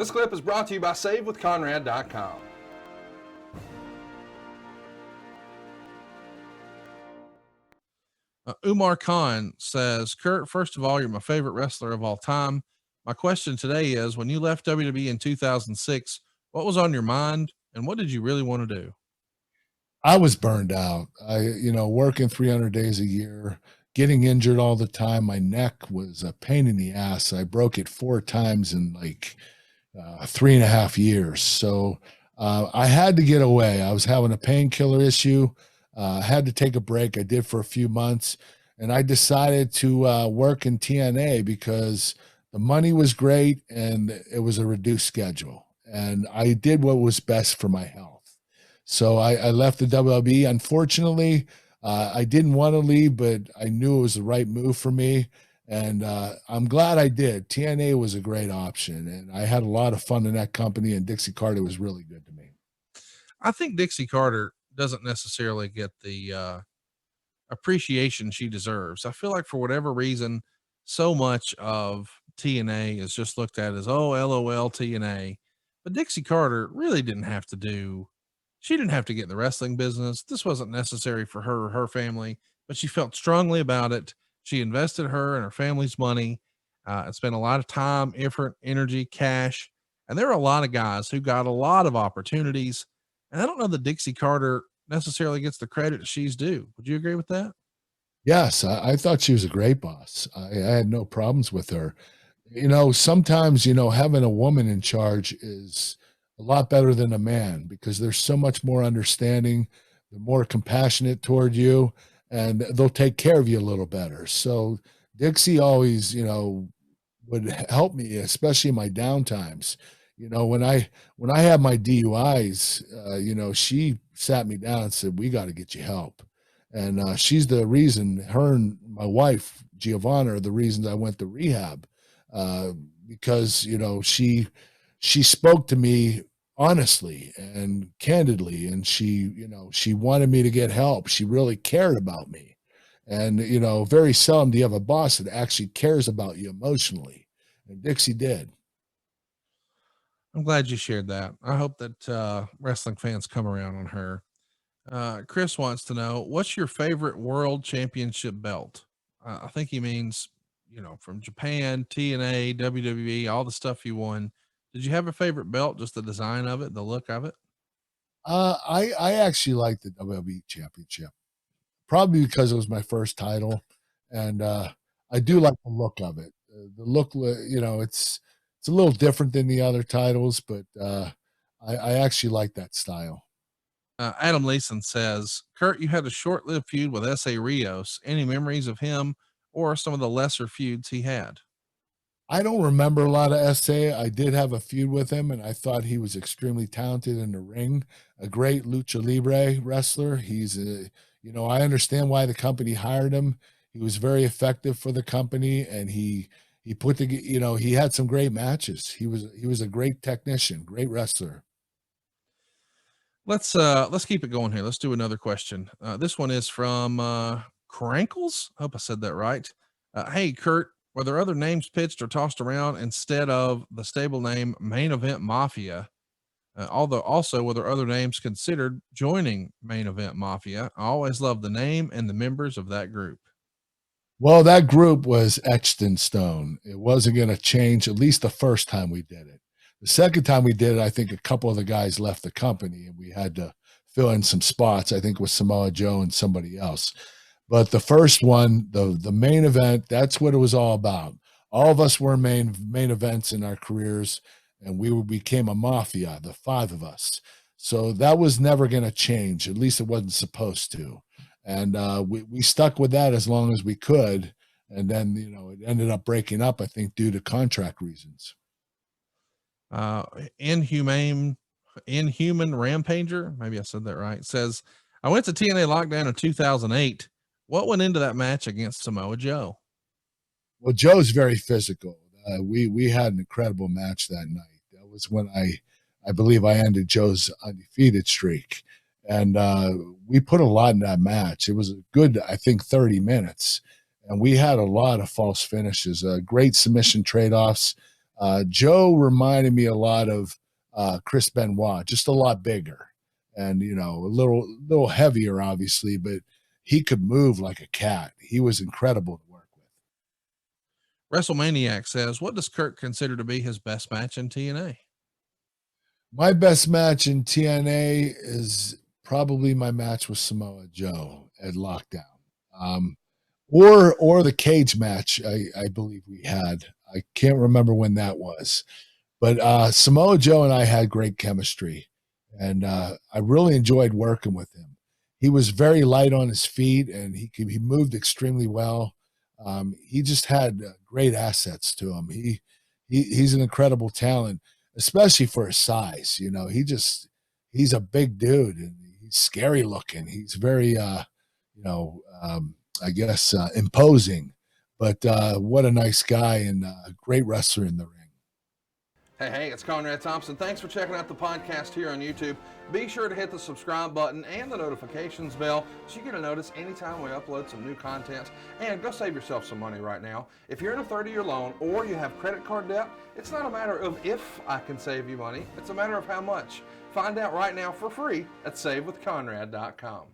This clip is brought to you by SaveWithConrad.com. Umar Khan says, Kurt, first of all, you're my favorite wrestler of all time. My question today is, when you left WWE in 2006, what was on your mind and what did you really want to do? I was burned out. Working 300 days a year, getting injured all the time. My neck was a pain in the ass. I broke it 4 times in 3.5 years. So I had to get away. I was having a painkiller issue. I had to take a break. I did for a few months, and I decided to work in TNA because the money was great and it was a reduced schedule. And I did what was best for my health. So I left the WWE. Unfortunately, I didn't want to leave, but I knew it was the right move for me. And I'm glad I did. TNA was a great option, and I had a lot of fun in that company, and Dixie Carter was really good to me. I think Dixie Carter doesn't necessarily get the appreciation she deserves. I feel like for whatever reason, so much of TNA is just looked at as, oh, LOL TNA. But Dixie Carter really didn't have to she didn't have to get in the wrestling business. This wasn't necessary for her or her family, but she felt strongly about it. She invested her and her family's money and spent a lot of time, effort, energy, cash. And there are a lot of guys who got a lot of opportunities. And I don't know that Dixie Carter necessarily gets the credit she's due. Would you agree with that? Yes, I thought she was a great boss. I had no problems with her. Sometimes, having a woman in charge is a lot better than a man because there's so much more understanding. They're more compassionate toward you, and they'll take care of you a little better. So Dixie always, would help me, especially in my downtimes. When I had my DUIs, she sat me down and said, we got to get you help. And she's the reason, her and my wife, Giovanna, are the reasons I went to rehab. Because, she spoke to me honestly and candidly, and she wanted me to get help. She really cared about me. And, very seldom do you have a boss that actually cares about you emotionally. And Dixie did. I'm glad you shared that. I hope that wrestling fans come around on her. Chris wants to know, what's your favorite world championship belt? I think he means, from Japan, TNA, WWE, all the stuff you won. Did you have a favorite belt? Just the design of it, the look of it? I actually like the WWE championship, probably because it was my first title. And I do like the look of it. The look, it's a little different than the other titles, but I actually like that style. Adam Leeson says, Kurt, you had a short-lived feud with SA Rios. Any memories of him or some of the lesser feuds he had? I don't remember a lot of SA. I did have a feud with him, and I thought he was extremely talented in the ring, a great lucha libre wrestler. I understand why the company hired him. He was very effective for the company, and he had some great matches. He was a great technician, great wrestler. Let's keep it going here. Let's do another question. This one is from Crankles. I hope I said that right. Hey, Kurt, were there other names pitched or tossed around instead of the stable name Main Event Mafia? Although also were there other names considered joining Main Event Mafia? I always loved the name and the members of that group. Well, that group was etched in stone. It wasn't going to change, at least the first time we did it. The second time we did it, I think a couple of the guys left the company and we had to fill in some spots, I think with Samoa Joe and somebody else. But the first one, the main event, that's what it was all about. All of us were main events in our careers, and we became a mafia, the 5 of us. So that was never going to change. At least it wasn't supposed to. And we stuck with that as long as we could. And then, it ended up breaking up, I think, due to contract reasons. Inhuman Rampager, maybe I said that right, says, I went to TNA Lockdown in 2008. What went into that match against Samoa Joe? Well, Joe's very physical. We had an incredible match that night. That was when I believe I ended Joe's undefeated streak. And we put a lot in that match. It was a good, I think, 30 minutes. And we had a lot of false finishes, great submission trade-offs. Joe reminded me a lot of Chris Benoit, just a lot bigger and, you know, a little heavier, obviously, but he could move like a cat. He was incredible to work with. WrestleManiac says, what does Kirk consider to be his best match in TNA? My best match in TNA is probably my match with Samoa Joe at Lockdown. Or the cage match I believe we had. I can't remember when that was. But Samoa Joe and I had great chemistry, and I really enjoyed working with him. He was very light on his feet, and he moved extremely well. He just had great assets to him. He's an incredible talent, especially for his size. You know, he's a big dude, and he's scary looking. He's very, I guess, imposing. But what a nice guy and a great wrestler in the ring. Hey, it's Conrad Thompson. Thanks for checking out the podcast here on YouTube. Be sure to hit the subscribe button and the notifications bell so you get a notice anytime we upload some new content. And go save yourself some money right now. If you're in a 30-year loan or you have credit card debt, it's not a matter of if I can save you money. It's a matter of how much. Find out right now for free at SaveWithConrad.com.